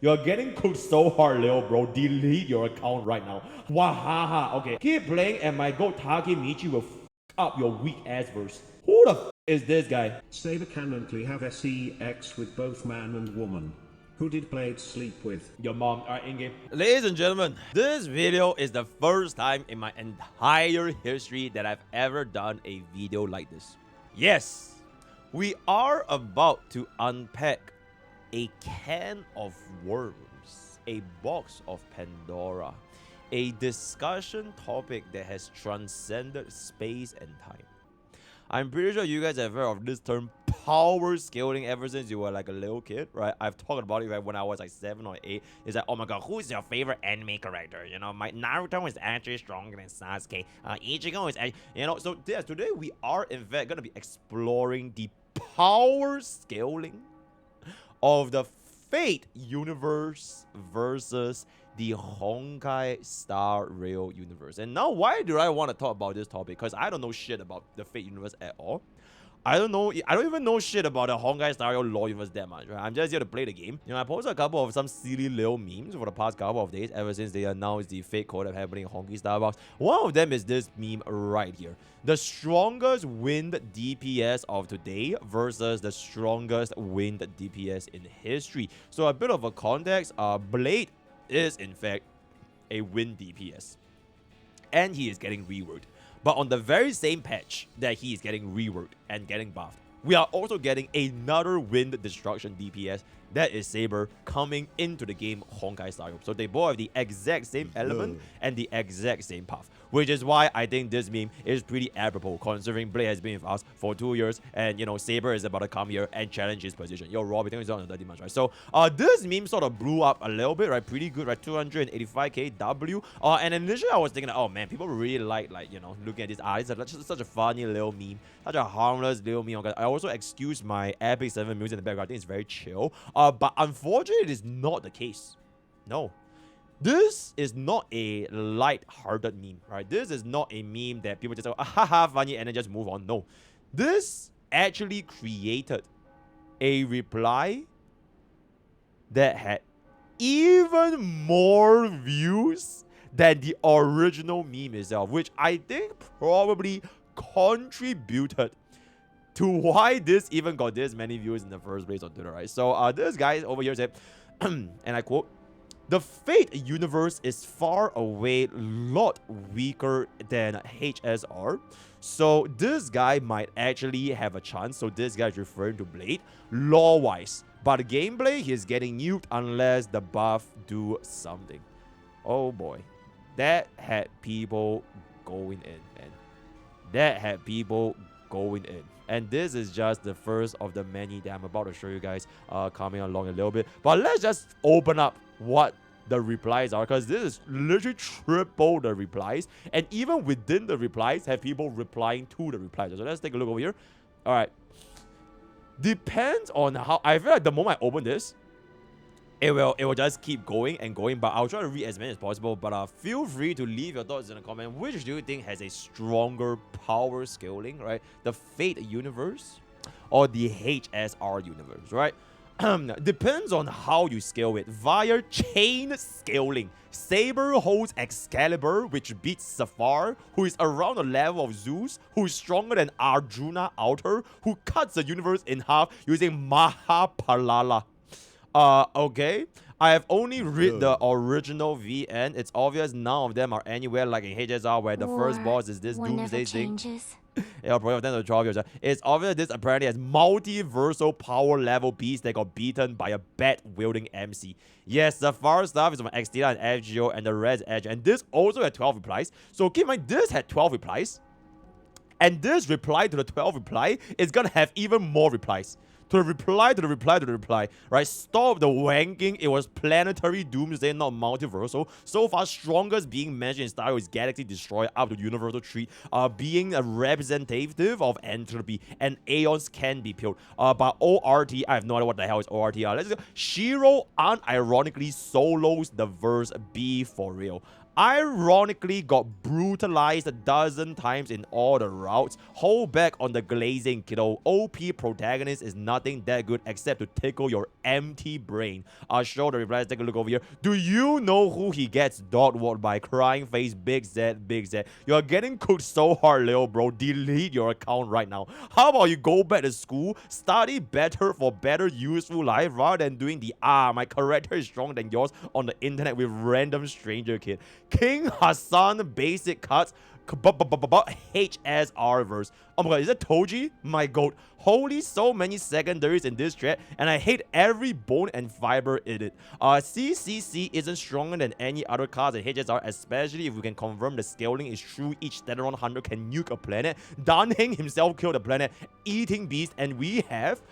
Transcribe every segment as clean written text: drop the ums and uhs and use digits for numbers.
You're getting cooked so hard, Leo, bro. Delete your account right now. Wahaha. Okay, keep playing and my goat Takemichi will up your weak ass verse. Who the is this guy? Saber currently have sex with both man and woman. Who did Blade sleep with? Your mom. Alright, in-game. Ladies and gentlemen, this video is the first time in my entire history that I've ever done a video like this. Yes, we are about to unpack a can of worms, a box of Pandora, a discussion topic that has transcended space and time. I'm pretty sure you guys have heard of this term power scaling ever since you were like a little kid, right? I've talked about it right when I was like 7 or 8. It's like, oh my god, who's your favorite anime character? You know, my Naruto is actually stronger than Sasuke. Ichigo is, you know, so yes, today we are in fact going to be exploring the power scaling of the Fate universe versus the Honkai Star Rail universe. And now, why do I want to talk about this topic? Because I don't know shit about the Fate universe at all. I don't even know shit about the Honkai Star Rail lore universe that much, right? I'm just here to play the game. You know, I posted a couple of some silly little memes for the past couple of days ever since they announced the Fate collab happening in Honkai Star Box. One of them is this meme right here. The strongest wind DPS of today versus the strongest wind DPS in history. So a bit of a context, Blade is in fact a wind DPS. And he is getting reworked. But on the very same patch that he is getting reworked and getting buffed, we are also getting another wind destruction DPS that is Saber coming into the game Honkai Star Rail. So they both have the exact same element and the exact same path. Which is why I think this meme is pretty apropos, considering Blade has been with us for 2 years, and you know, Saber is about to come here and challenge his position. Yo, Rob, I think it's on 30 months, right? So this meme sort of blew up a little bit, right? Pretty good, right? 285k W. And initially I was thinking, oh man, people really like you know, looking at this art. It's just such a funny little meme, such a harmless little meme. I also excuse my Epic 7 music in the background. I think it's very chill. But unfortunately, it is not the case. No. This is not a light-hearted meme, right? This is not a meme that people just go, haha, funny, and then just move on. No. This actually created a reply that had even more views than the original meme itself, which I think probably contributed to why this even got this many views in the first place on Twitter, right? So this guy over here said, and I quote, "The Fate universe is far away lot weaker than HSR. So this guy might actually have a chance." So this guy is referring to Blade, lore-wise. But gameplay, he's getting nuked unless the buff do something. Oh boy. That had people going in, man. That had people going in. And this is just the first of the many that I'm about to show you guys coming along a little bit. But let's just open up what the replies are, because this is literally triple the replies, and even within the replies have people replying to the replies. So let's take a look over here. All right, depends on how I feel like the moment I open this, it will just keep going and going, but I'll try to read as many as possible. But feel free to leave your thoughts in the comment. Which do you think has a stronger power scaling, right? The Fate universe or the HSR universe, right? Depends on how you scale it. Via chain scaling, Saber holds Excalibur, which beats Safar, who is around the level of Zeus, who is stronger than Arjuna Outer, who cuts the universe in half using Mahapalala. Okay. I have only read the original VN. It's obvious none of them are anywhere like in HSR, where the first boss is this doomsday thing. Yeah, probably 10 to 12 years. It's obvious this apparently has multiversal power level beasts that got beaten by a bat-wielding MC. Yes, the far stuff is from XDA and FGO, and the red edge. And this also had 12 replies. So keep in mind, this had 12 replies. And this reply to the 12 reply is gonna have even more replies. To the reply, to the reply, to the reply, right? Stop the wanking. It was planetary doomsday, not multiversal. So far, strongest being mentioned in style is Galaxy Destroyer up to Universal Treat, being a representative of entropy, and Aeons can be killed. But ORT, I have no idea what the hell is ORT. Let's go. Shiro unironically solos the verse B for real. ironically got brutalized a dozen times in all the routes. Hold back on the glazing, kiddo. OP protagonist is nothing that good except to tickle your empty brain. I'll show the replies. Take a look over here. Do you know who he gets dog walked by? Crying face, Big Z, Big Z. You're getting cooked so hard, little bro. Delete your account right now. How about you go back to school, study better for better useful life rather than doing the my character is stronger than yours on the internet with random stranger kid. King Hassan basic cuts HSR verse. Oh my god, is that Toji? My goat. Holy, so many secondaries in this thread, and I hate every bone and fiber in it. CCC isn't stronger than any other cards in HSR, especially if we can confirm the scaling is true. Each Stellaron Hunter can nuke a planet. Danheng himself killed a planet, eating beast, and we have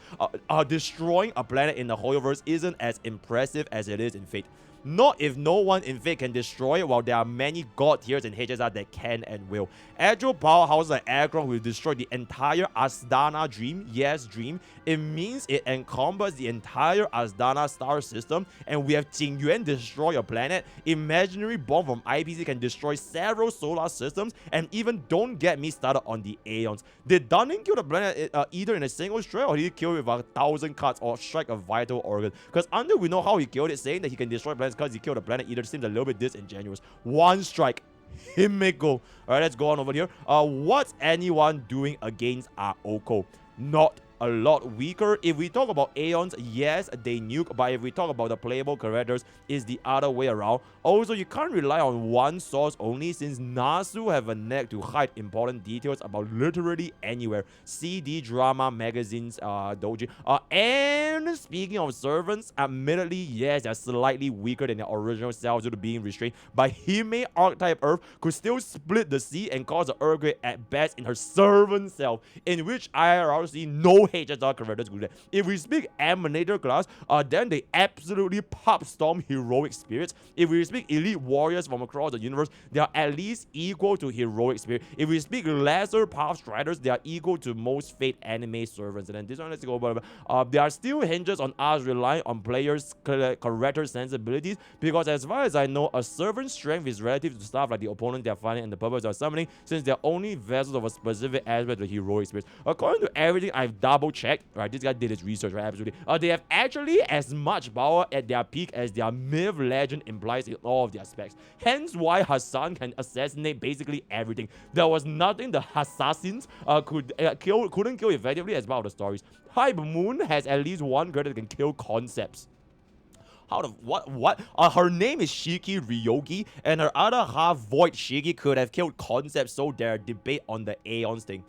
destroying a planet in the Hoyoverse isn't as impressive as it is in Fate. Not if no one in Fate can destroy it, while there are many god tiers in HSR that can and will. Agile powerhouse like Aggron will destroy the entire Astana Dream. Yes, Dream. It means it encompasses the entire Astana star system, and we have Jingyuan destroy a planet. Imaginary bomb from IPC can destroy several solar systems, and even don't get me started on the Aeons. Did Dunning kill the planet either in a single strike, or did he kill it with 1,000 cuts or strike a vital organ? Because under we know how he killed it, saying that he can destroy planets because he killed a planet either seems a little bit disingenuous. One strike. Himiko. Alright, let's go on over here. What's anyone doing against Aoko? Not a lot weaker. If we talk about Aeons, yes, they nuke, but if we talk about the playable characters, it's the other way around. Also, you can't rely on one source only, since Nasu have a knack to hide important details about literally anywhere. CD, drama, magazines, doji. And speaking of servants, admittedly, yes, they're slightly weaker than their original selves due to being restrained, but Hime archetype Earth could still split the sea and cause an earthquake at best in her servant self, in which IRLC no HSR characters do that. If we speak Emanator class, then they absolutely pop storm heroic spirits. If we speak elite warriors from across the universe, they are at least equal to heroic spirit. If we speak lesser path striders, they are equal to most Fate anime servants. And then this one, let's go over. There are still hinges on us relying on players' character sensibilities, because as far as I know, a servant's strength is relative to stuff like the opponent they are fighting and the purpose they are summoning, since they're only vessels of a specific aspect of the heroic spirit. According to everything I've double checked, right? This guy did his research, right? Absolutely. They have actually as much power at their peak as their myth legend implies in all of their specs. Hence why Hassan can assassinate basically everything. There was nothing the assassins couldn't kill effectively as part of the stories. Hype Moon has at least one girl that can kill concepts. How the what? Her name is Shiki Ryogi, and her other half, Void Shiki, could have killed concepts, so there debate on the Aeons thing.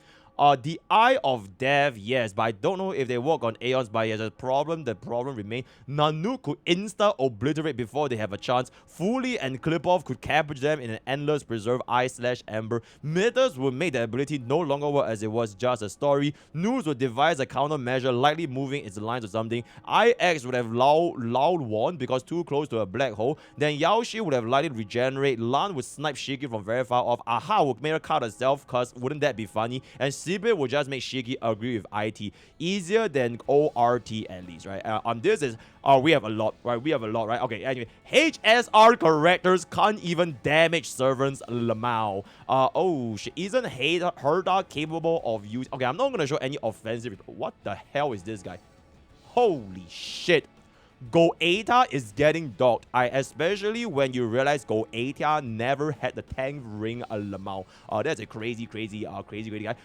The Eye of Death, yes, but I don't know if they work on Aeons, but yes, the problem remains. Nanu could insta-obliterate before they have a chance. Fully and Clip-Off could capture them in an endless preserve Eye/Ember. Mythos would make the ability no longer work as it was just a story. News would devise a countermeasure, likely moving its lines or something. IX would have loud won because too close to a black hole. Then Yaoshi would have likely regenerate. Lan would snipe Shiki from very far off. Aha would make her cut herself, cause wouldn't that be funny? And Sibir will just make Shiki agree with IT. Easier than ORT at least, right? This is, we have a lot, right? We have a lot, right? Okay, anyway. HSR characters can't even damage servants Lamau. Oh, she isn't Herda capable of use. Okay, I'm not gonna show any offensive. What the hell is this guy? Holy shit. Goeta is getting dogged, especially when you realize Goeta never had the tank ring Lamau. That's a crazy guy.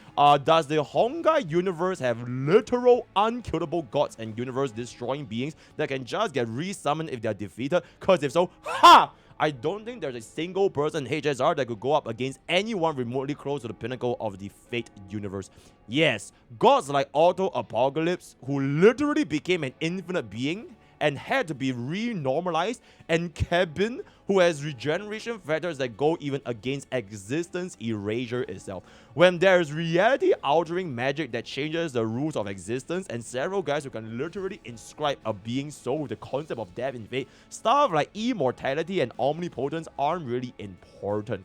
Does the Honkai universe have literal unkillable gods and universe destroying beings that can just get resummoned if they are defeated? Cause if so, ha! I don't think there's a single person in HSR that could go up against anyone remotely close to the pinnacle of the Fate universe. Yes, gods like Auto Apocalypse, who literally became an infinite being and had to be re-normalized, and Kevin, who has regeneration factors that go even against existence erasure itself. When there's reality-altering magic that changes the rules of existence, and several guys who can literally inscribe a being's soul with the concept of death in Fate, stuff like immortality and omnipotence aren't really important.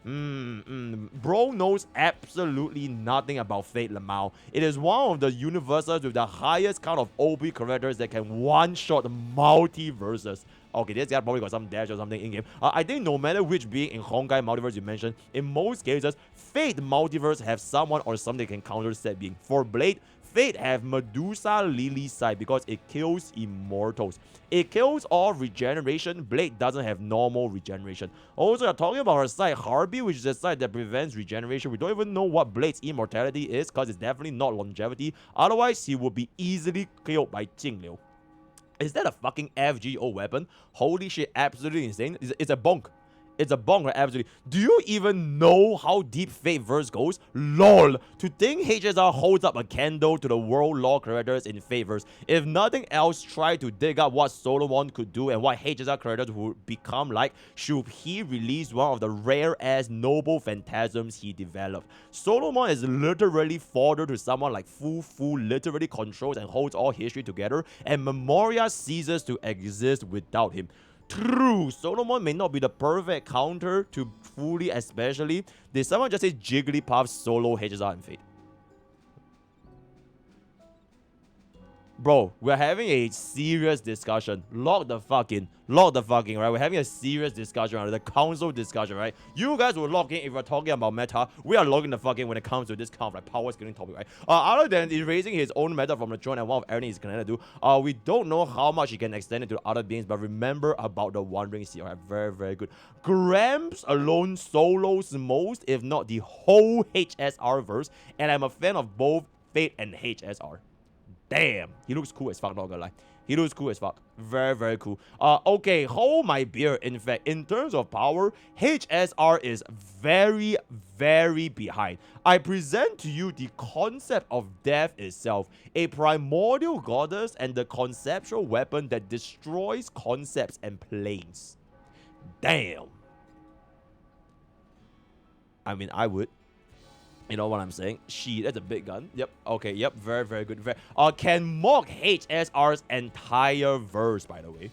Bro knows absolutely nothing about Fate Lamau. It is one of the universes with the highest count of OP characters that can one-shot multiverses. Okay, this guy probably got some dash or something in game. I think no matter which being in Honkai multiverse you mentioned, in most cases, Fate multiverse have someone or something that can counter said being. For Blade, Fate have Medusa Lily side because it kills immortals. It kills all regeneration. Blade doesn't have normal regeneration. Also, you're talking about her side, Harpy, which is a side that prevents regeneration. We don't even know what Blade's immortality is because it's definitely not longevity. Otherwise, he would be easily killed by Jingliu. Is that a fucking FGO weapon? Holy shit, absolutely insane. It's a bonk. It's a bonk, right? Absolutely. Do you even know how deep Fate verse goes? LOL. To think HSR holds up a candle to the world law characters in Fate verse. If nothing else, try to dig up what Solomon could do and what HSR characters would become like should he release one of the rare-ass noble phantasms he developed. Solomon is literally fodder to someone like Fu literally controls and holds all history together, and Memoria ceases to exist without him. True, Solomon may not be the perfect counter to Fully, especially. Did someone just say Jigglypuff solo HSR and Fate? Bro, we're having a serious discussion. Log the fucking, right? We're having a serious discussion, right? The council discussion, right? You guys will log in if we're talking about meta. We are logging the fucking when it comes to this kind of like power scaling topic, right? Other than erasing his own meta from the throne and one of everything he's gonna do, we don't know how much he can extend it to other beings, but remember about the Wandering Sea, alright? Very, very good. Gramps alone solos most, if not the whole HSR verse, and I'm a fan of both Fate and HSR. Damn, he looks cool as fuck, not gonna lie. He looks cool as fuck. Very, very cool. Okay, hold my beer. In fact, in terms of power, HSR is very, very behind. I present to you the concept of death itself, a primordial goddess and the conceptual weapon that destroys concepts and planes. Damn. I mean, I would. You know what I'm saying? That's a big gun. Yep. Okay. Yep. Very, very good. Can mock HSR's entire verse, by the way.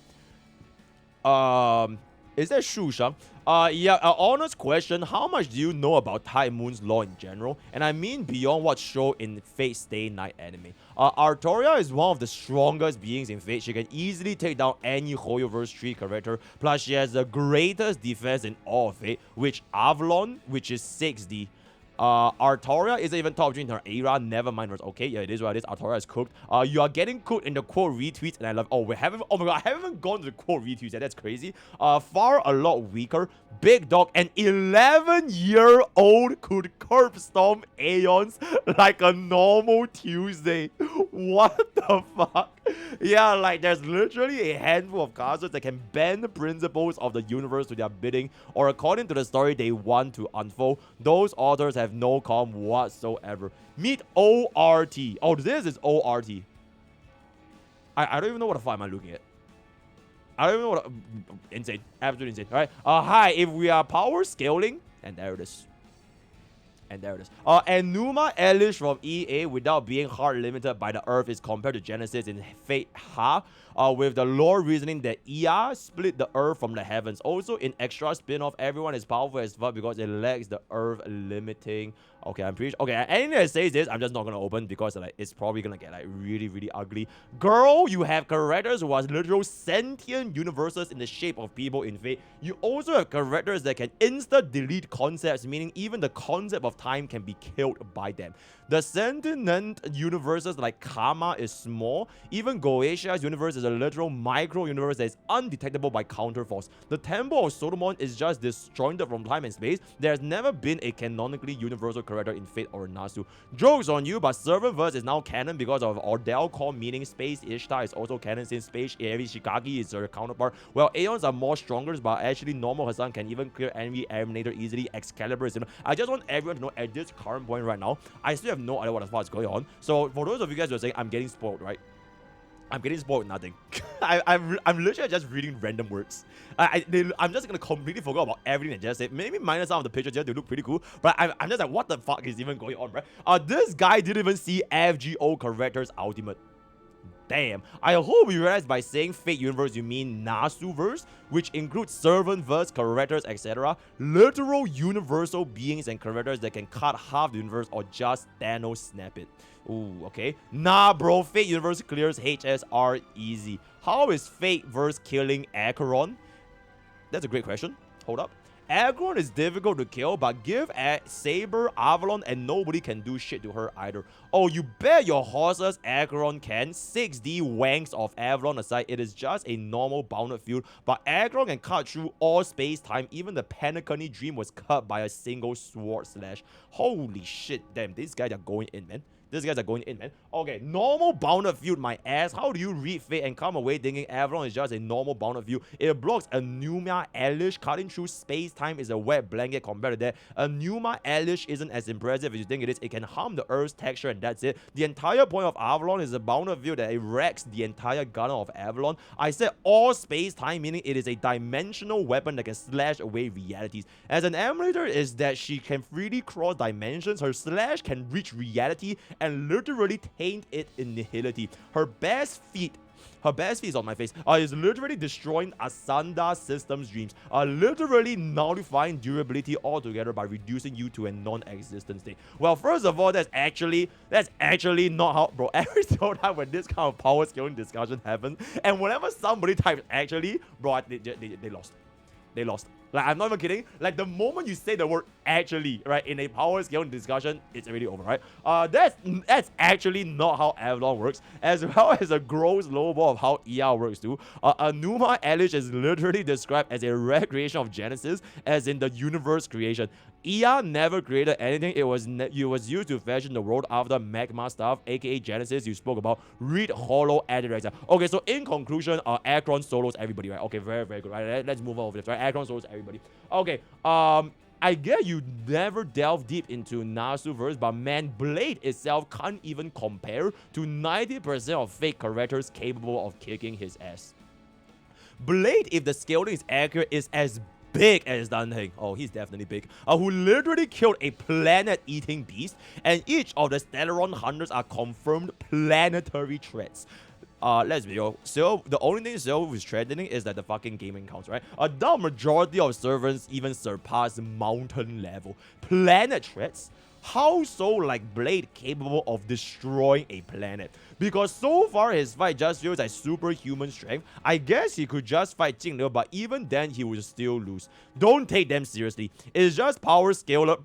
Is that Shu Shang? Yeah, honest question. How much do you know about Tai Moon's law in general? And I mean beyond what's shown in Fate Stay Night anime. Artoria is one of the strongest beings in Fate. She can easily take down any Hoyoverse 3 character. Plus, she has the greatest defense in all of Fate, which Avalon, which is 6D. Artoria isn't even top 3 in her era. Never mind. Okay, yeah, it is what it is. Artoria is cooked. You are getting cooked in the quote retweets, and I love. Oh my god, I haven't gone to the quote retweets yet. That's crazy. Far a lot weaker. Big dog, an 11-year-old could curb storm Aeons like a normal Tuesday. What the fuck? Yeah, like there's literally a handful of casters that can bend the principles of the universe to their bidding, or according to the story they want to unfold. Those authors have no calm whatsoever. Meet ORT. Oh, this is ORT. I don't even know what the fuck am I looking at. I don't even know what. Insane. Absolutely insane. Alright. Hi, if we are power scaling, and there it is. And there it is. Enuma Elish from EA, without being hard limited by the Earth, is compared to Genesis in Fate Ha, with the lore reasoning that Ea split the Earth from the heavens. Also, in extra spin-off, everyone is powerful as fuck because it lacks the Earth limiting. Okay, I'm pretty sure. Okay, anything that says this, I'm just not gonna open because like it's probably gonna get like really, really ugly. Girl, you have characters who are literal sentient universes in the shape of people in Fate. You also have characters that can insta-delete concepts, meaning even the concept of time can be killed by them. The sentient universes like Karma is small. Even Goetia's universe is a literal micro-universe that is undetectable by counterforce. The Temple of Solomon is just disjointed from time and space. There's never been a canonically universal character in Fate or Nasu. Jokes on you, but Servantverse is now canon because of Ordell Core, meaning Space Ishtar is also canon since Space Aerie Shikagi is her counterpart. Well, Aeons are more stronger, but actually normal Hassan can even clear enemy Eliminator easily. Excalibur is, I just want everyone to know at this current point right now, I still have no idea what the fuck is going on. So for those of you guys who are saying I'm getting spoiled, right? I'm getting spoiled with nothing. I'm literally just reading random words. I'm just gonna completely forget about everything I just said. Maybe minus some of the pictures here, they look pretty cool. But I'm just like, what the fuck is even going on, right? This guy didn't even see FGO characters ultimate. Damn. I hope you realize by saying fake universe, you mean Nasuverse, which includes servant-verse, characters, etc. Literal universal beings and characters that can cut half the universe or just Thanos snap it. Ooh, okay. Nah, bro. Fate universe clears HSR easy. How is Fate verse killing Acheron? That's a great question. Hold up. Acheron is difficult to kill, but give Saber, Avalon, and nobody can do shit to her either. Oh, you bet your horses Acheron can. 6D wanks of Avalon aside, it is just a normal bounded field, but Acheron can cut through all space-time. Even the Penacony Dream was cut by a single sword slash. Holy shit, damn, these guys are going in, man. These guys are going in, man. Okay, normal bounded field, my ass. How do you read Fate and come away thinking Avalon is just a normal bounded field? It blocks a Pneuma Elish. Cutting through space-time is a wet blanket compared to that. A Pneuma Elish isn't as impressive as you think it is. It can harm the Earth's texture and that's it. The entire point of Avalon is a bounded field that it wrecks the entire gunner of Avalon. I said all space-time, meaning it is a dimensional weapon that can slash away realities. As an emulator is that she can freely cross dimensions. Her slash can reach reality and literally taint it in nihility. Her best feat is on my face, is literally destroying Asanda systems dreams, literally nullifying durability altogether by reducing you to a non-existent state. Well, first of all, that's actually not how, bro. Every single time when this kind of power scaling discussion happens, and whenever somebody types actually, bro, they lost. They lost. Like, I'm not even kidding. Like, the moment you say the word actually, right, in a power scaling discussion, it's already over, right? That's actually not how Avalon works, as well as a gross lowball of how ER works too. A Pneuma Elish is literally described as a recreation of Genesis, as in the universe creation. ER never created anything. It was used to fashion the world after magma stuff, aka Genesis you spoke about. Read Hollow Editor. Okay, so in conclusion, Acheron solos everybody, right? Okay, very, very good, right? Let's move on with this, right? Acheron solos everybody. Okay, I get you never delve deep into Nasuverse, but man, Blade itself can't even compare to 90% of fake characters capable of kicking his ass. Blade, if the scaling is accurate, is as big as Danheng. Oh, he's definitely big. Who literally killed a planet-eating beast, and each of the Stellaron hunters are confirmed planetary threats. Let's be real. So the only thing Silver is threatening is that the fucking gaming counts, right? The majority of servants even surpass mountain level. Planet threats? How so like Blade capable of destroying a planet? Because so far his fight just feels like superhuman strength. I guess he could just fight Jingliu, but even then he would still lose. Don't take them seriously. It's just power scale up.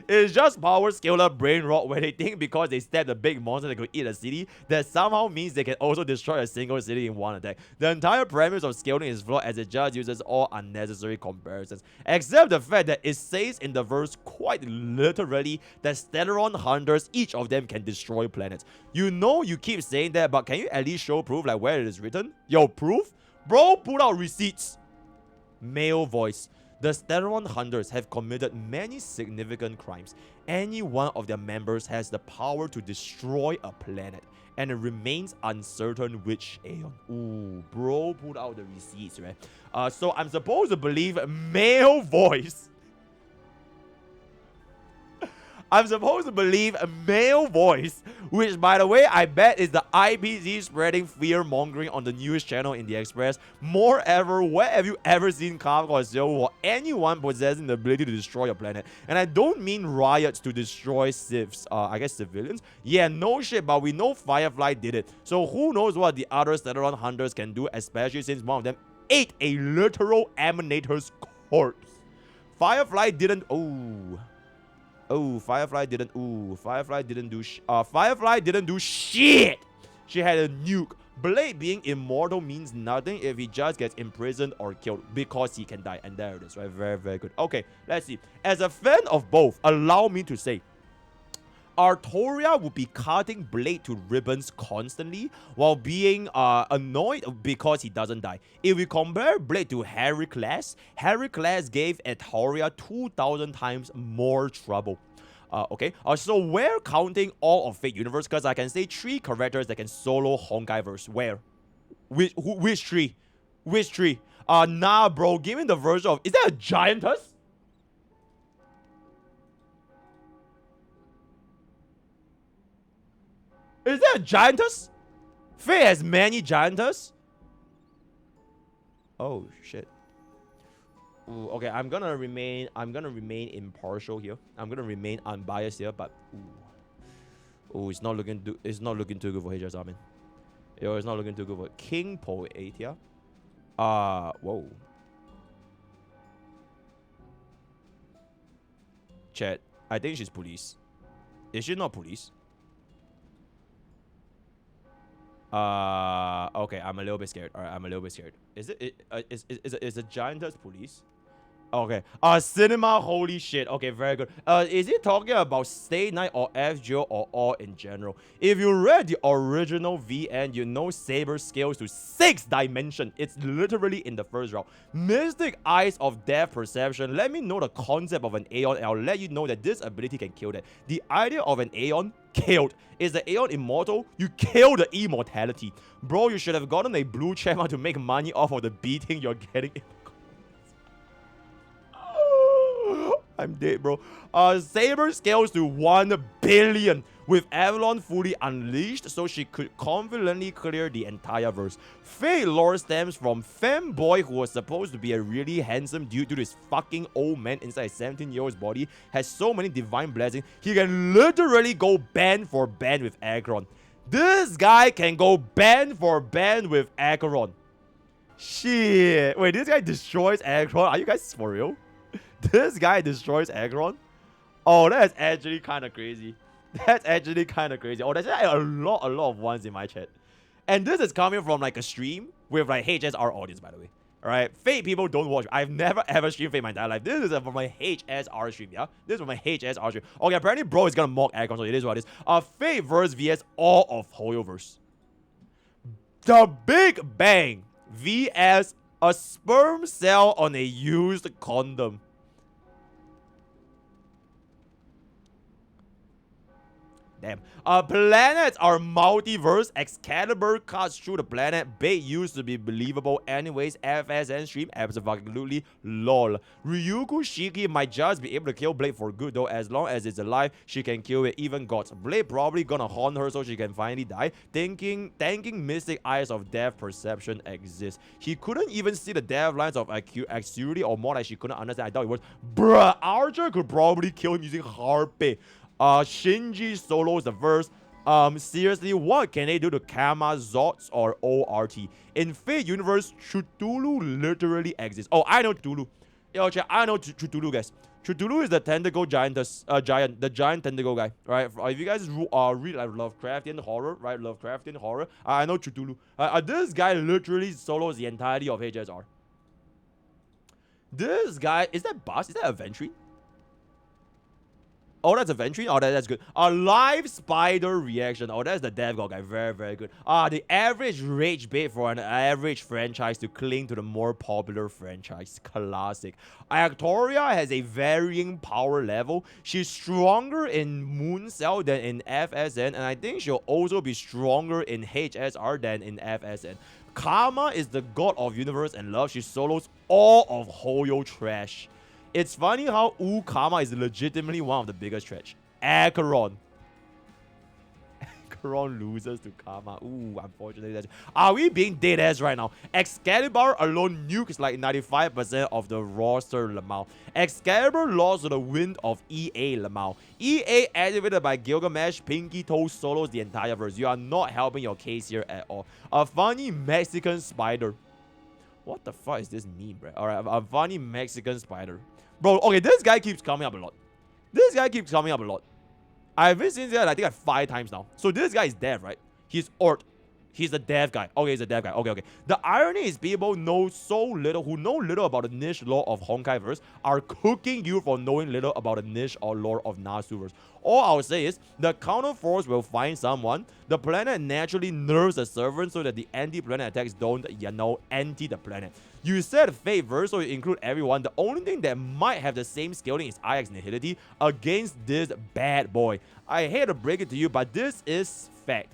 It's just power scale up brain rot where they think because they stabbed a big monster that could eat a city, that somehow means they can also destroy a single city in one attack. The entire premise of scaling is flawed as it just uses all unnecessary comparisons. Except the fact that it says in the verse quite literally that Stellaron hunters, each of them can destroy planets. You know you keep saying that, but can you at least show proof like where it is written? Yo, proof? Bro, put out receipts. Male voice. The Stellaron hunters have committed many significant crimes. Any one of their members has the power to destroy a planet, and it remains uncertain which aeon. Ooh, bro, put out the receipts, right? So I'm supposed to believe male voice. I'm supposed to believe a male voice, which, by the way, I bet is the IPZ spreading fear-mongering on the news channel in the Express. Moreover, where have you ever seen Kafka or Silver or anyone possessing the ability to destroy your planet? And I don't mean riots to destroy civs, I guess civilians. Yeah, no shit, but we know Firefly did it. So who knows what the other Stellaron hunters can do, especially since one of them ate a literal Emanator's corpse. Firefly didn't... Firefly didn't do shit. She had a nuke. Blade being immortal means nothing if he just gets imprisoned or killed because he can die. And there it is, right? Very, very good. Okay, let's see. As a fan of both, allow me to say, Artoria would be cutting Blade to ribbons constantly while being annoyed because he doesn't die. If we compare Blade to Heracles gave Artoria 2,000 times more trouble. Okay, so we're counting all of Fate Universe because I can say 3 characters that can solo Honkai verse. Where? Which 3? Which 3? Nah, bro, give me the version of... Is that a giantess? Is there a giantess? Fate has many giantess? Oh shit. Ooh, okay, I'm gonna remain impartial here. I'm gonna remain unbiased here, but ooh, it's not looking too good for HSR, man. Yo, it's not looking too good for King Poet here. Whoa. Chat, I think she's police. Is she not police? Okay, I'm a little bit scared. Alright, I'm a little bit scared. Is a giantess police? Okay. Cinema, holy shit. Okay, very good. Is he talking about Stay Night or FGO or all in general? If you read the original VN, you know Saber scales to 6 dimension. It's literally in the first round. Mystic Eyes of Death Perception. Let me know the concept of an Aeon and I'll let you know that this ability can kill that. The idea of an Aeon killed. Is the Aeon immortal? You kill the immortality. Bro, you should have gotten a blue channel to make money off of the beating you're getting. I'm dead, bro. Saber scales to 1 billion with Avalon fully unleashed, so she could confidently clear the entire verse. Fate lore stems from Femboy, who was supposed to be a really handsome dude to this fucking old man inside a 17-year-old's body, has so many divine blessings, he can literally go band for band with Acheron. This guy can go band for band with Acheron. Shit. Wait, this guy destroys Acheron? Are you guys for real? This guy destroys Acheron? Oh, that's actually kind of crazy. That's actually kind of crazy. Oh, there's a lot of ones in my chat. And this is coming from like a stream with like HSR audience, by the way. Alright, Fate people don't watch. I've never ever streamed Fate my entire life. This is from my HSR stream, yeah? This is from my HSR stream. Okay, apparently bro is gonna mock Acheron, so it is what it is. Fate verse vs all of Hoyoverse. The Big Bang vs a sperm cell on a used condom. Damn. Planets are multiverse. Excalibur cuts through the planet. Bait used to be believable. Anyways, FSN stream. Absolutely. Lol. Ryuku Shiki might just be able to kill Blade for good though. As long as it's alive, she can kill it. Even gods. Blade probably gonna haunt her so she can finally die. Thanking Mystic Eyes of Death Perception exists. He couldn't even see the death lines of Acuity, or more like she couldn't understand. I doubt it was. Bruh, Archer could probably kill him using Harpe. Shinji solos the verse. Seriously, what can they do to Kama, Zots, or ORT? In Fate Universe, Chutulu literally exists. Oh, I know Tulu. Yo, chat, I know Chutulu, guys. Chutulu is the tentacle giantess, the giant tentacle guy, right? If you guys read like Lovecraftian horror, right? Lovecraftian horror, I know Chutulu. This guy literally solos the entirety of HSR. This guy, is that Boss? Is that a Ventry? Oh, that's a Ventry? Oh, that's good. A live spider reaction. Oh, that's the Death God guy. Very, very good. The average rage bait for an average franchise to cling to the more popular franchise. Classic. Actoria has a varying power level. She's stronger in Moon Cell than in FSN, and I think she'll also be stronger in HSR than in FSN. Karma is the god of universe and love. She solos all of Hoyo trash. It's funny how Karma is legitimately one of the biggest trash. Acheron. Acheron loses to Karma. Ooh, unfortunately. Are we being dead ass right now? Excalibur alone nukes like 95% of the roster Lamau. Excalibur lost to the wind of EA Lamau. EA activated by Gilgamesh, Pinky Toe solos the entire verse. You are not helping your case here at all. A funny Mexican spider. What the fuck is this meme, bro? Alright, a funny Mexican spider. Bro, okay, this guy keeps coming up a lot. This guy keeps coming up a lot. I've been seeing that I think like 5 times now. So this guy is dev, right? He's Ort. He's the dev guy. Okay, he's a dev guy. Okay, okay. The irony is people know so little, who know little about the niche lore of Honkai verse, are cooking you for knowing little about the niche or lore of Nasu verse. All I'll say is, the counter force will find someone. The planet naturally nerfs the servant so that the anti-planet attacks don't, anti the planet. You said Fate verse, so you include everyone. The only thing that might have the same scaling is IX Nihility against this bad boy. I hate to break it to you, but this is fact.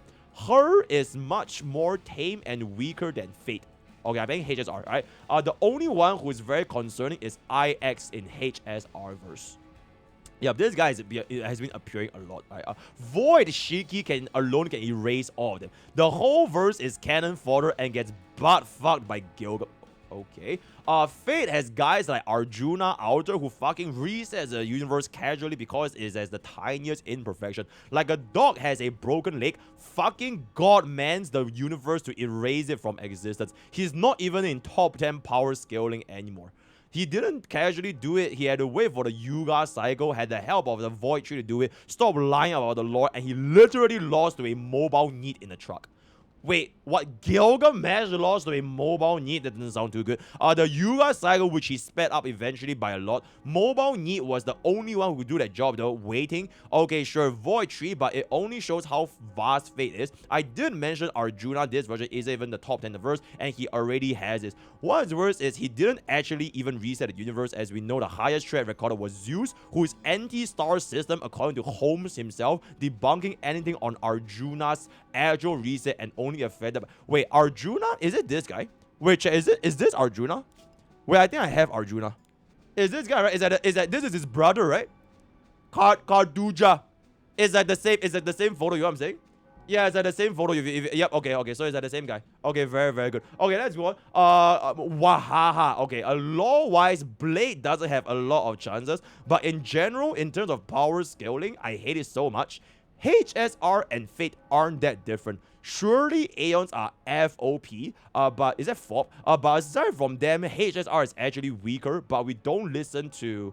Her is much more tame and weaker than Fate. Okay, I'm saying HSR, right? The only one who is very concerning is IX in HSR verse. Yeah, this guy has been appearing a lot. Right? Void Shiki can erase all of them. The whole verse is cannon fodder and gets butt fucked by Gilgamesh. Okay. Fate has guys like Arjuna Outer who fucking resets the universe casually because it has the tiniest imperfection. Like a dog has a broken leg, fucking God mans the universe to erase it from existence. He's not even in top 10 power scaling anymore. He didn't casually do it. He had to wait for the Yuga cycle, had the help of the Void Tree to do it, stop lying about the lore, and he literally lost to a mobile need in the truck. Wait, what? Gilgamesh lost to a mobile need? That doesn't sound too good. The Yuga cycle, which he sped up eventually by a lot. Mobile need was the only one who could do that job though. Waiting. Okay, sure, Void Tree, but it only shows how vast Fate is. I did mention Arjuna, this version isn't even the top 10 verse, and he already has this. What's worse is he didn't actually even reset the universe, as we know the highest threat recorded was Zeus, whose anti-star system, according to Holmes himself, debunking anything on Arjuna's actual reset and only affected by... Wait, Arjuna? Is it this guy? Wait, is this Arjuna? Wait, I think I have Arjuna. Is this guy, right? This is his brother, right? Karduja. Is that the same photo, you know what I'm saying? Yeah, it's at the same photo. Yep, okay, so it's at the same guy. Okay, very, very good. Okay, let's go on. Wahaha. Okay, law-wise, Blade doesn't have a lot of chances, but in general, in terms of power scaling, I hate it so much. HSR and Fate aren't that different. Surely Aeons are FOP, but is that FOP? But aside from them, HSR is actually weaker, but we don't listen to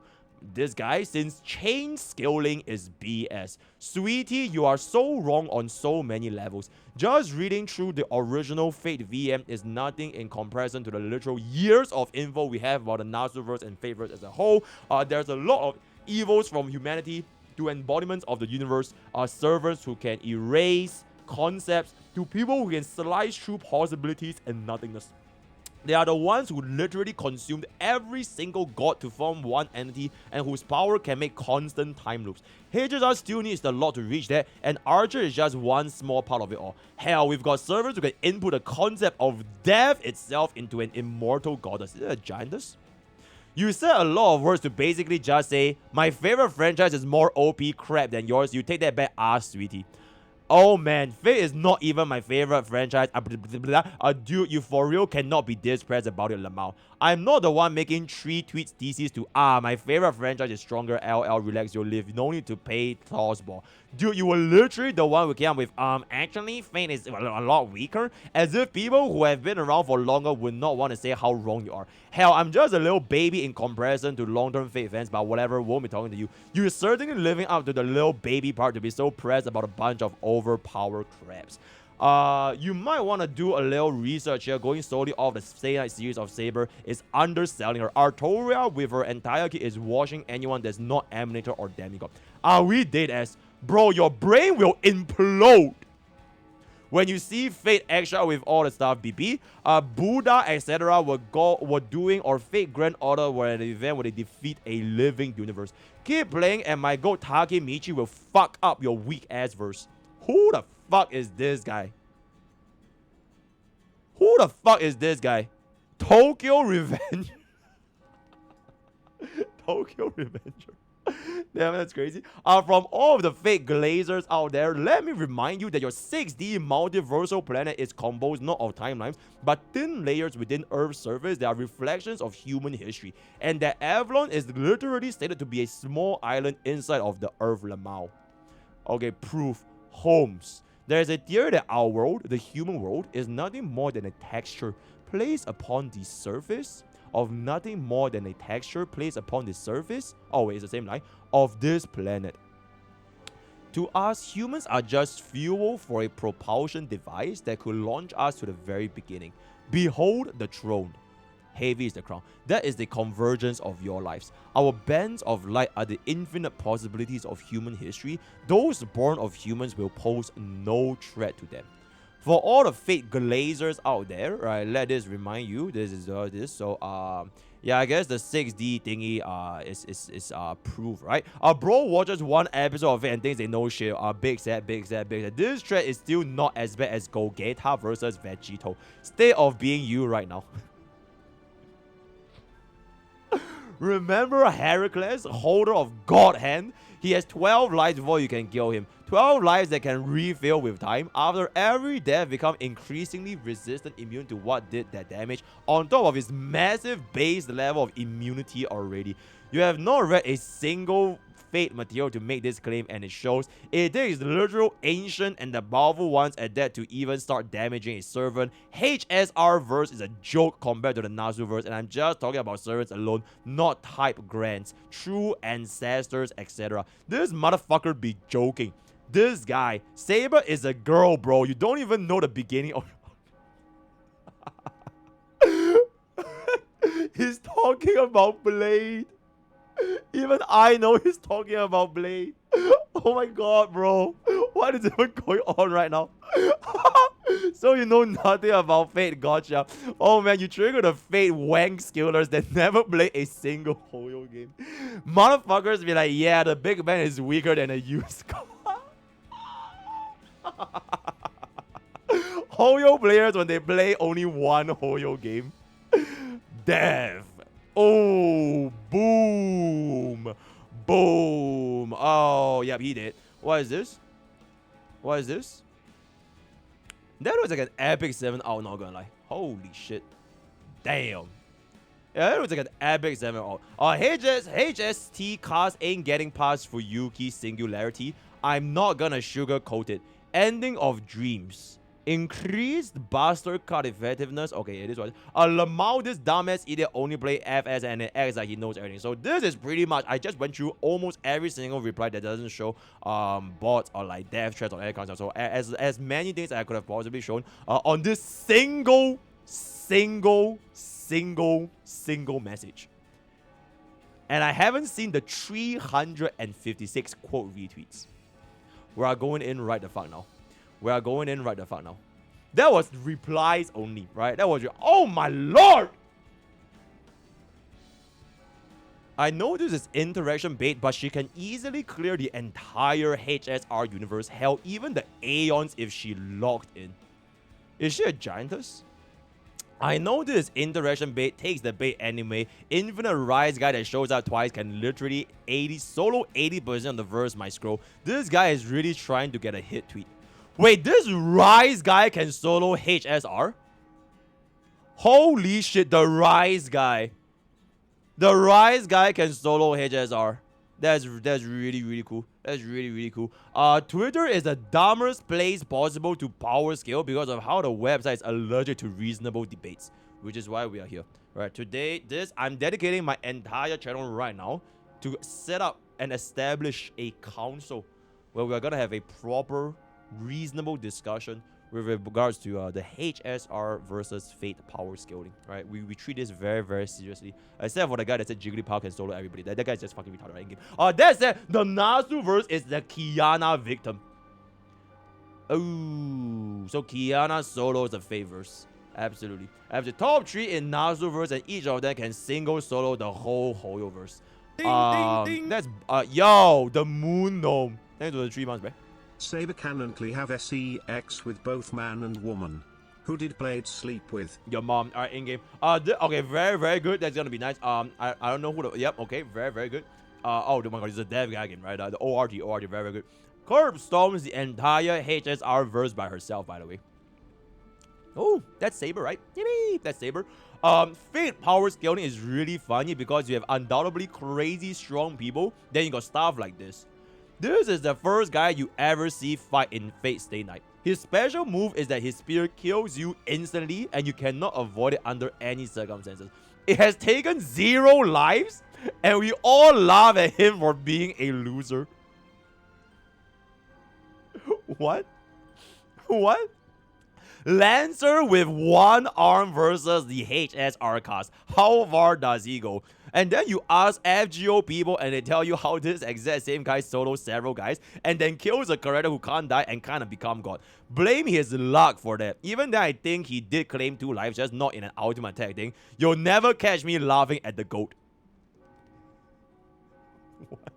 this guy since chain scaling is BS. Sweetie, you are so wrong on so many levels. Just reading through the original Fate VM is nothing in comparison to the literal years of info we have about the Nasuverse and Fateverse as a whole. There's a lot of evils from humanity to embodiments of the universe, servers who can erase concepts, to people who can slice through possibilities and nothingness. They are the ones who literally consumed every single god to form one entity and whose power can make constant time loops. HSR still needs a lot to reach that, and Archer is just one small part of it all. Hell, we've got servers who can input the concept of death itself into an immortal goddess. Is it a giantess? You said a lot of words to basically just say, my favorite franchise is more OP crap than yours. You take that back, sweetie. Oh man, Fate is not even my favorite franchise. Dude, you for real cannot be this pressed about it, Lamau. I'm not the one making 3 tweets theses to, my favorite franchise is stronger, LL, relax your live. No need to pay tossball. Dude, you were literally the one who came up with, actually, Fate is a lot weaker. As if people who have been around for longer would not want to say how wrong you are. Hell, I'm just a little baby in comparison to long-term Fate fans, but whatever, won't be talking to you. You're certainly living up to the little baby part to be so pressed about a bunch of overpowered crabs. You might want to do a little research here. Going solely off the Stay Night series of Saber is underselling her. Artoria with her entire kit is washing anyone that's not Emanator or Demigod. We did as bro, your brain will implode when you see Fate extra with all the stuff. BP, Buddha, etc. were doing, or Fate Grand Order were an event where they defeat a living universe. Keep playing and my goat Takemichi will fuck up your weak ass verse. Who the fuck is this guy? Who the fuck is this guy? Tokyo Revenge. Tokyo Revenger. Damn, that's crazy. From all of the fake glazers out there, let me remind you that your 6D multiversal planet is composed not of timelines, but thin layers within Earth's surface that are reflections of human history. And that Avalon is literally stated to be a small island inside of the Earth Lamau. Okay, proof. Holmes. There is a theory that our world, the human world, is nothing more than a texture placed upon the surface of nothing more than a texture placed upon the surface, oh wait, it's the same line, of this planet. To us, humans are just fuel for a propulsion device that could launch us to the very beginning. Behold the throne. Heavy is the crown. That is the convergence of your lives. Our bands of light are the infinite possibilities of human history. Those born of humans will pose no threat to them. For all the fake glazers out there, right, let this remind you, this is this. So, yeah, I guess the 6D thingy is proof, right? Bro watches one episode of it and thinks they know shit. Big sad. This threat is still not as bad as Gogeta versus Vegito. State of being you right now. Remember Heracles, holder of God Hand? He has 12 lives before you can kill him. 12 lives that can refill with time. After every death, become increasingly resistant, immune to what did that damage, on top of his massive base level of immunity already. You have not read a single Fate material to make this claim, and it shows. It takes literal ancient and the powerful ones at that to even start damaging a servant. HSR verse is a joke compared to the Nasu verse, and I'm just talking about servants alone, not type grants, true ancestors, etc. This motherfucker be joking. This guy, Saber is a girl, bro. You don't even know the beginning of... He's talking about Blade. Even I know he's talking about Blade. Oh my god, bro. What is even going on right now? So you know nothing about Fate, gotcha. Oh man, you trigger the Fate wank skillers that never play a single Hoyo game. Motherfuckers be like, yeah, the big man is weaker than a used car. Hoyo players, when they play only one Hoyo game, death. Oh, boom. Boom. Oh, yep, he did. What is this? What is this? That was like an epic 7. Oh, not gonna lie. Holy shit. Damn. Yeah, that was like an epic 7. HST cast ain't getting past for Yuki Singularity. I'm not gonna sugarcoat it. Ending of dreams. Increased bastard card effectiveness. Okay, it is what. Lamau, this dumbass idiot, only play FS and it acts like he knows everything. So this is pretty much. I just went through almost every single reply that doesn't show bots or like death threats or any kind of stuff. So as many things I could have possibly shown on this single message. And I haven't seen the 356 quote retweets. We are going in right the fuck now. We are going in right the fuck now. That was replies only, right? That was your... Oh my lord! I know this is interaction bait, but she can easily clear the entire HSR universe. Hell, even the Aeons if she locked in. Is she a giantess? I know this interaction bait takes the bait anyway. Infinite Rise guy that shows up twice can literally solo 80% of the verse my scroll. This guy is really trying to get a hit tweet. Wait, this Rise guy can solo HSR? Holy shit, the Rise guy. The Rise guy can solo HSR. That's really, really cool. That's really, really cool. Twitter is the dumbest place possible to power scale because of how the website is allergic to reasonable debates, which is why we are here. Right, today, I'm dedicating my entire channel right now to set up and establish a council where we are gonna have a proper, reasonable discussion with regards to the HSR versus Fate power scaling, right? We treat this very, very seriously. Except for the guy that said Jigglypuff can solo everybody. That guy's just fucking retarded in game. That said, the Nasu verse is the Kiana victim. Oh, so Kiana solos the Fate verse. Absolutely. I have the top 3 in Nasu verse, and each of them can single solo the whole Hoyo verse. Ding, ding, ding. That's yo, the Moon Gnome. Thanks for the 3 months, bro. Saber canonly have SEX with both man and woman. Who did Blade sleep with? Your mom. Alright, in-game. Okay, very, very good. That's gonna be nice. I don't know who the... Yep, okay, very, very good. Oh my god, he's a dev guy again, right? The ORT, very, very good. Curb storms the entire HSR verse by herself, by the way. Oh, that's Saber, right? Yippee! That's Saber. Fate power scaling is really funny because you have undoubtedly crazy strong people. Then you got stuff like this. This is the first guy you ever see fight in Fate Stay Night. His special move is that his spear kills you instantly and you cannot avoid it under any circumstances. It has taken 0 lives and we all laugh at him for being a loser. What? What? Lancer with 1 arm versus the HSR cast. How far does he go? And then you ask FGO people and they tell you how this exact same guy solos several guys and then kills a character who can't die and kind of become god. Blame his luck for that. Even though I think he did claim 2 lives, just not in an ultimate attack thing. You'll never catch me laughing at the goat. What?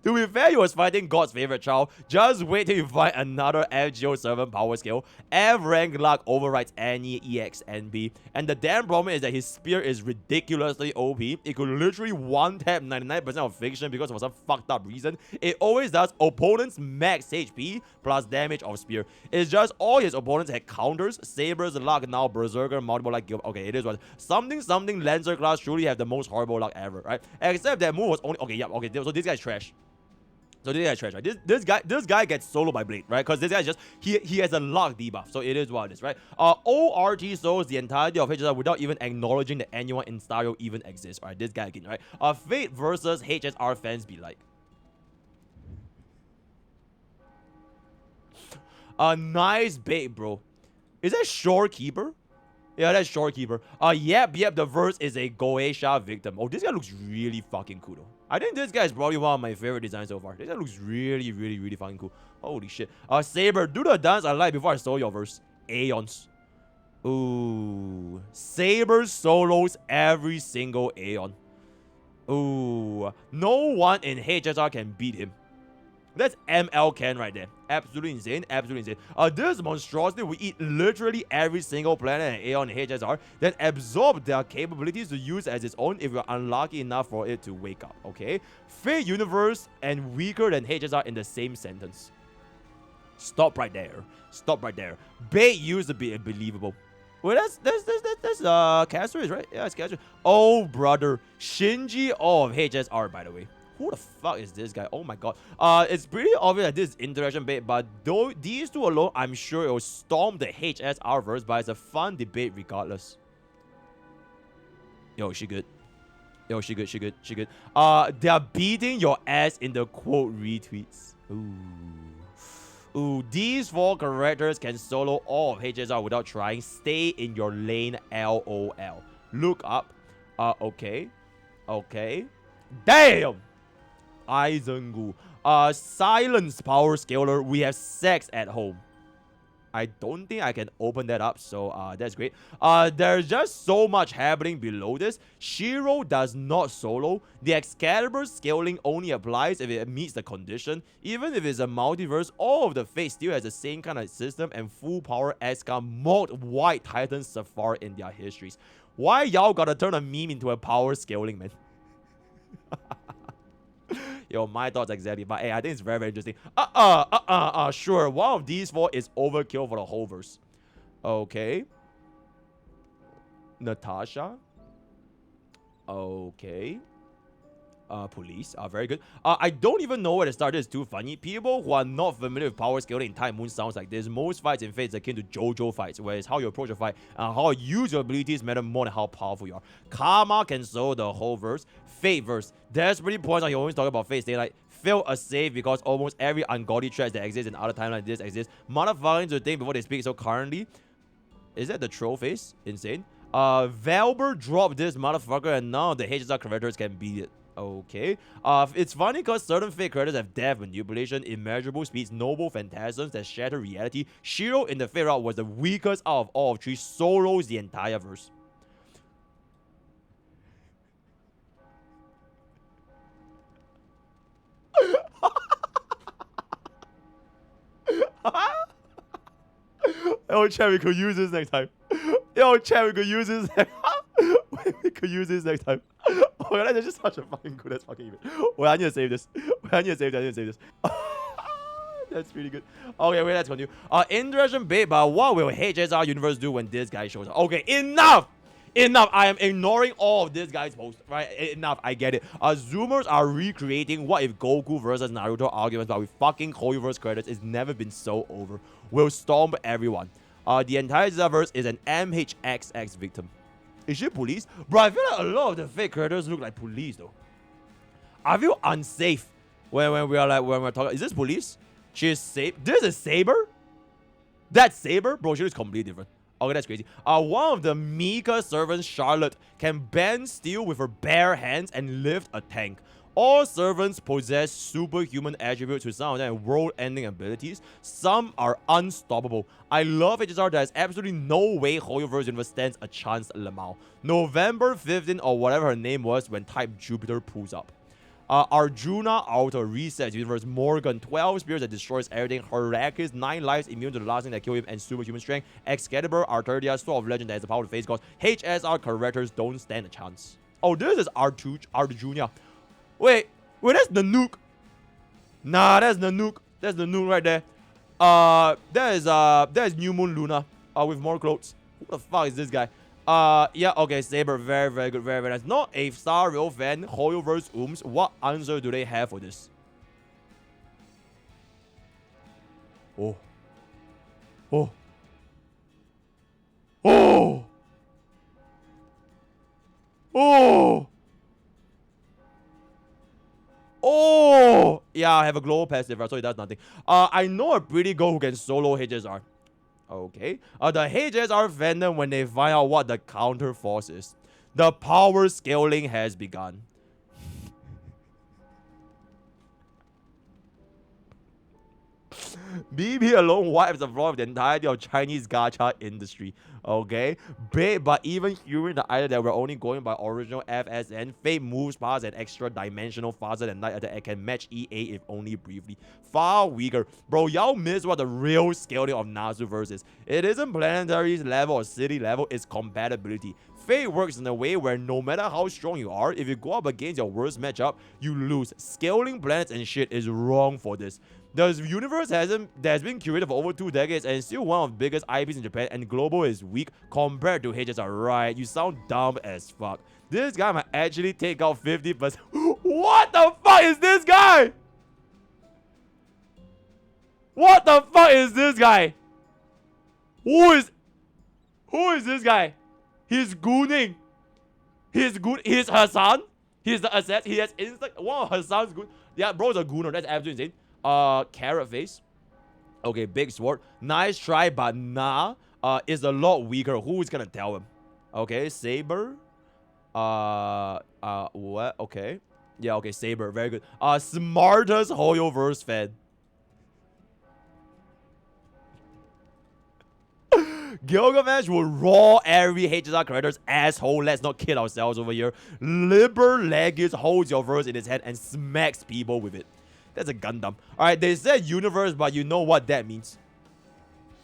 To be fair, he was fighting God's favorite child. Just wait till you find another FGO servant power skill. F rank luck overrides any EXNB. And the damn problem is that his spear is ridiculously OP. It could literally one-tap 99% of fiction because of some fucked up reason. It always does opponent's max HP plus damage of spear. It's just all his opponents had counters. Sabers, luck, now Berserker, multiple like... Okay, it is what... Something Lancer class truly have the most horrible luck ever, right? Except that move was only... Okay, yeah, okay, so this guy's trash. So this guy's trash, right? This guy gets solo by Blade, right? Because this guy just he has a luck debuff, so it is what it is, right? ORT solos the entirety of HSR without even acknowledging that anyone in Stereo even exists, right? This guy again, right? Fate versus HSR fans be like. Nice bait, bro. Is that Shorekeeper? Yeah, that's Shorekeeper. Yep, the verse is a Goetia victim. Oh, this guy looks really fucking cool, though. I think this guy is probably one of my favorite designs so far. This guy looks really fucking cool. Holy shit. Saber, do the dance I like before I stole your verse. Aeons. Ooh. Saber solos every single Aeon. Ooh. No one in HSR can beat him. That's ML Ken right there. Absolutely insane. This monstrosity will eat literally every single planet and Aeon in HSR, then absorb their capabilities to use as its own if you're unlucky enough for it to wake up, okay? Fate universe and weaker than HSR in the same sentence. Stop right there. Bait used to be believable. Well, that's Castro, right? Yeah, it's Castro. Oh, brother. Shinji of HSR, by the way. Who the fuck is this guy? Oh my god. It's pretty obvious that this is interaction bait, but though these two alone, I'm sure it will storm the HSR verse, but it's a fun debate regardless. Yo, she good. They are beating your ass in the quote retweets. Ooh, these 4 characters can solo all of HSR without trying. Stay in your lane, LOL. Look up. Okay. Damn! Aizengu. Silence power scaler. We have sex at home. I don't think I can open that up, so that's great. There's just so much happening below this. Shiro does not solo. The Excalibur scaling only applies if it meets the condition. Even if it's a multiverse, all of the Fates still has the same kind of system and full power Esca mocked White Titan Safari in their histories. Why y'all gotta turn a meme into a power scaling, man? Yo, my thoughts exactly. But hey, I think it's very interesting. Sure. One of these 4 is overkill for the whole verse. Okay. Natasha. Okay. Police. Very good. I don't even know where to start. This is too funny. People who are not familiar with power scaling in Time Moon sounds like this. Most fights in Fate is akin to JoJo fights, where it's how you approach a fight and how you use your abilities matter more than how powerful you are. Karma can solo the whole verse. Fate verse. There's pretty points on you always talk about Fate. They like fail a save because almost every ungodly threat that exists in other timelines like this exists. Motherfuckers to think before they speak. So currently, is that the troll face? Insane. Valber dropped this motherfucker and now the HSR characters can beat it. Okay. It's funny because certain Fate characters have death manipulation, immeasurable speeds, noble phantasms that shatter reality. Shiro in the Fate route was the weakest out of all of 3, solos the entire verse. Yo, chat, we could use this next time. We could use this next time. Oh my god, that's just such a fucking good ass fucking event. Wait, I need to save this. That's really good. Okay, wait, let's continue. Interaction bait, but what will HSR universe do when this guy shows up? Okay, enough! I am ignoring all of this guy's posts, right? Enough, I get it. Zoomers are recreating what if Goku versus Naruto arguments, but with fucking Hoyoverse credits, it's never been so over. We'll stomp everyone. The entire verse is an MHXX victim. Is she police? Bro, I feel like a lot of the fake characters look like police though. I feel unsafe when we're talking. Is this police? She's safe. This is Saber? That Saber? Bro, she looks completely different. Okay, that's crazy. One of the Mika servants, Charlotte, can bend steel with her bare hands and lift a tank. All servants possess superhuman attributes, with some of them world-ending abilities. Some are unstoppable. I love HSR. There's absolutely no way Hoyoverse Universe stands a chance, Lamau. November 15th or whatever her name was when Type Jupiter pulls up. Arjuna Auto resets universe. Morgan 12 spears that destroys everything. Heracles 9 lives immune to the last thing that kill him and superhuman strength. Excalibur Arteria Sword of Legend that has the power to face gods. HSR characters don't stand a chance. Oh, this is Arjuna. Wait, that's the nuke. Nah, that's the nuke. That's the nuke right there. That is New Moon Luna. With more clothes. Who the fuck is this guy? Yeah, okay, Saber, very, very good, very, very nice. Not a star real fan. Hoyo vs. Ooms. What answer do they have for this? Oh. Oh. Oh. Oh. Oh. Yeah, I have a global passive, so it does nothing. I know a pretty girl who can solo HSR. Okay. The HSR fandom when they find out what the counter force is. The power scaling has begun. BB alone wipes the floor of the entirety of Chinese gacha industry. Okay? But even hearing the idea that we're only going by original FSN, Fate moves past an extra dimensional faster than Night Attack and can match EA if only briefly. Far weaker. Bro, y'all miss what the real scaling of Nasuverse is. It isn't planetary level or city level, it's compatibility. Fate works in a way where no matter how strong you are, if you go up against your worst matchup, you lose. Scaling planets and shit is wrong for this. The universe has been curated for over 2 decades and is still one of the biggest IPs in Japan, and global is weak compared to HSR. Right, you sound dumb as fuck. This guy might actually take out 50%. What the fuck is this guy? What the fuck is this guy? Who is this guy? He's gooning. He's Hassan. He's the asset. He has instant. One of Hassan's good. Yeah, bro's a gooner. That's absolutely insane. Carrot face. Okay, big sword. Nice try, but nah. Is a lot weaker. Who is gonna tell him? Okay, saber. What? Okay. Yeah, okay, saber. Very good. Smartest Hoyoverse fan. Gilgamesh will raw every HSR character's asshole. Let's not kid ourselves over here. Liber Legis holds your verse in his hand and smacks people with it. That's a Gundam. Alright, they said universe, but you know what that means.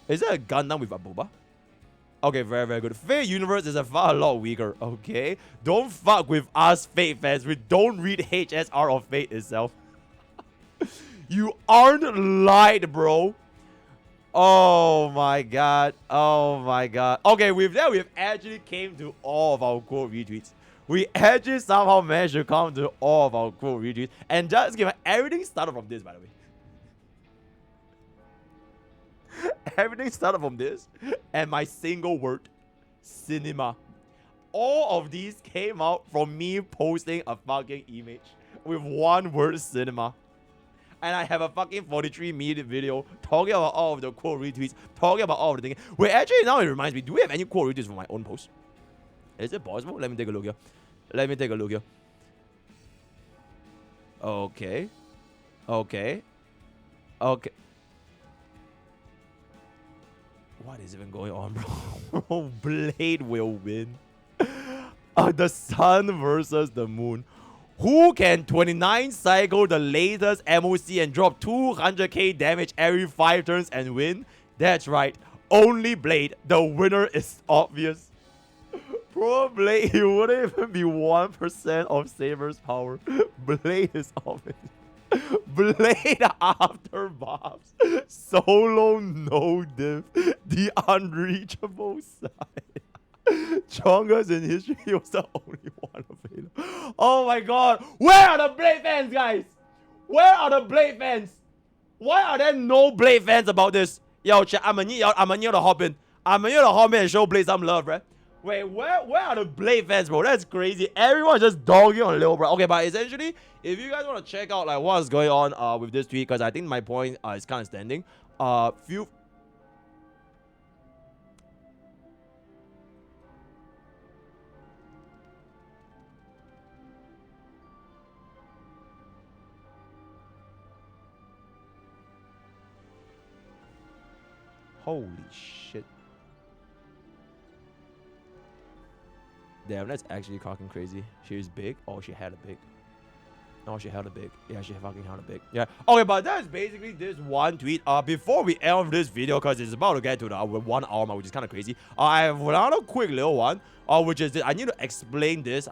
Is that a Gundam with a boba? Okay, very, very good. Fate universe is a far lot weaker. Okay? Don't fuck with us Fate fans. We don't read HSR of Fate itself. You aren't lied, bro. Oh my god. Oh my god. Okay, with that, we've actually came to all of our quote retweets. We actually somehow managed to come to all of our quote retweets. And just give everything started from this, by the way. Everything started from this. And my single word, cinema. All of these came out from me posting a fucking image with one word, cinema. And I have a fucking 43-minute video talking about all of the quote retweets, talking about all of the things. Wait, actually, now it reminds me, do we have any quote retweets from my own post? Is it possible? Let me take a look here. Let me take a look here. Okay. Okay. Okay. What is even going on, bro? Blade will win. The sun versus the moon. Who can 29 cycle the latest MOC and drop 200k damage every 5 turns and win? That's right. Only Blade. The winner is obvious. Pro Blade, it wouldn't even be 1% of Saber's power. Blade is obvious. Blade after buffs. Solo no diff. The unreachable side. Strongest in history, he was the only one available. Oh my god. Where are the Blade fans, guys? Where are the Blade fans? Why are there no Blade fans about this? Yo, chat, I'm gonna need to hop in. I'm gonna need to hop in and show Blade some love, bruh. Wait, where are the Blade fans, bro? That's crazy. Everyone's just dogging on Lil, bro. Okay, but essentially, if you guys want to check out like what's going on with this tweet, because I think my point is kind of standing. Holy shit. Damn, that's actually fucking crazy. She's big. Oh, she had a big. Oh, she held it big. Yeah, she fucking held it big. Yeah. Okay, but that's basically this one tweet. Before we end this video, because it's about to get to the 1 hour mark, which is kind of crazy. I have another quick little one. Which is this. I need to explain this.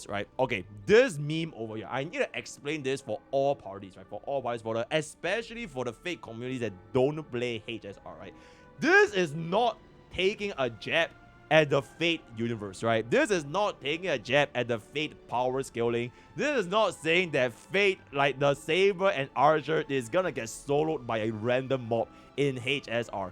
Right? Okay, this meme over here. I need to explain this for all parties, right? For all parties, especially for the fake communities that don't play HSR, right? This is not taking a jab at the Fate universe, right? This is not taking a jab at the Fate power scaling. This is not saying that Fate, like the Saber and Archer, is gonna get soloed by a random mob in HSR.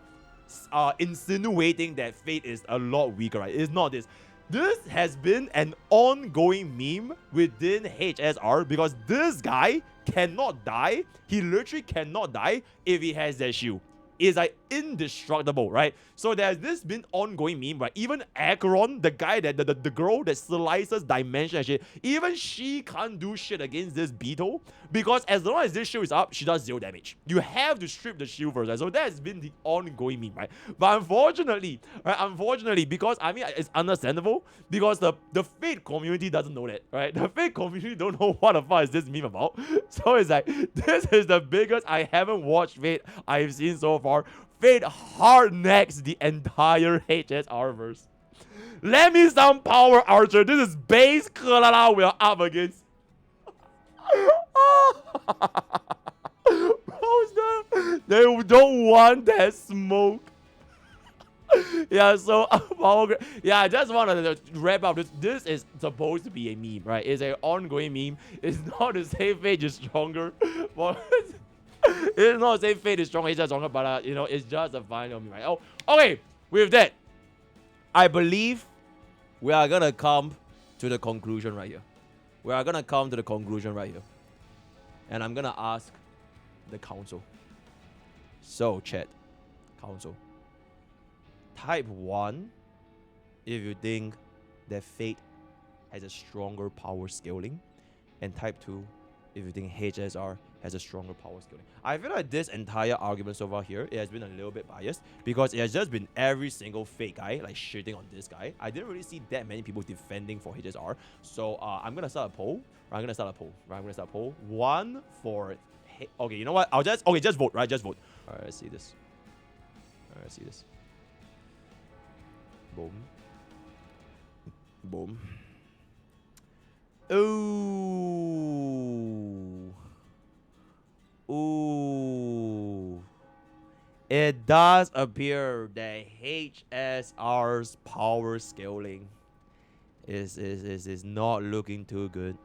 Insinuating that Fate is a lot weaker, right? It's not this. This has been an ongoing meme within HSR because this guy cannot die. He literally cannot die if he has that shield. Is like indestructible, right? So there's this been ongoing meme, right? Even Acheron, the guy that the girl that slices dimension and shit, even she can't do shit against this beetle because as long as this shield is up, she does 0 damage. You have to strip the shield first, right? So that's been the ongoing meme, right? But unfortunately, because I mean it's understandable because the Fate community doesn't know that, right? The Fate community don't know what the fuck is this meme about. So it's like this is the biggest I haven't watched Fate I've seen so far. Fate hard necks the entire HSR verse. Let me some power, Archer. This is base Kalala we are up against. Bros, they don't want that smoke. Yeah, so yeah, I just wanted to wrap up this. This is supposed to be a meme, right? It's an ongoing meme. It's not to say Fate is stronger, but it's not to say Fate is stronger, it's just stronger, but you know, it's just a final meme, right? Oh, okay. With that, I believe we are gonna come to the conclusion right here. And I'm gonna ask the council. So, chat, council. Type 1 if you think that Fate has a stronger power scaling, and type 2 if you think HSR has a stronger power scaling. I feel like this entire argument so far here, it has been a little bit biased because it has just been every single fake guy like shitting on this guy. I didn't really see that many people defending for HSR. So I'm gonna start a poll. I'm gonna start a poll. One for okay, you know what? Just vote, right? Just vote. Alright, let's see this. Boom. Boom. Ooh. It does appear that HSR's power scaling is not looking too good.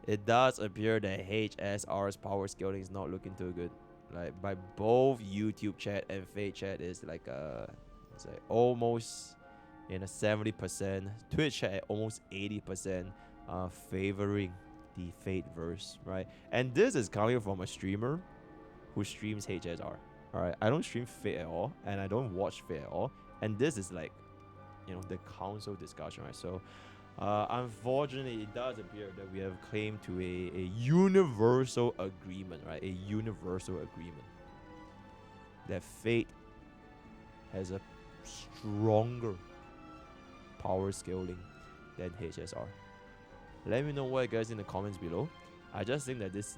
It does appear that HSR's power scaling is not looking too good. Like by both YouTube chat and Fate chat is like it's like almost in a 70%. Twitch chat at almost 80% favoring the Fate verse, right? And this is coming from a streamer who streams HSR. Alright, I don't stream Fate at all, and I don't watch Fate at all. And this is like, you know, the council discussion, right? So unfortunately, it does appear that we have claimed to a universal agreement, right? A universal agreement that Fate has a stronger power scaling than HSR. Let me know what you guys in the comments below. I just think that this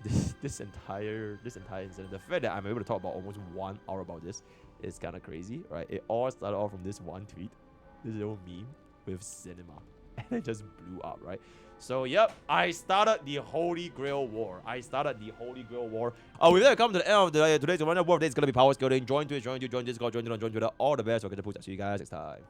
entire incident, the fact that I'm able to talk about almost 1 hour about this is kind of crazy, right? It all started off from this one tweet, this little meme with cinema, and it just blew up, right? So yep, I started the Holy Grail War. With that, come to the end of today's one. It's gonna be power scaling. Join Twitch, join Discord, join Twitter. All the best. I'll get the post. See you guys next time.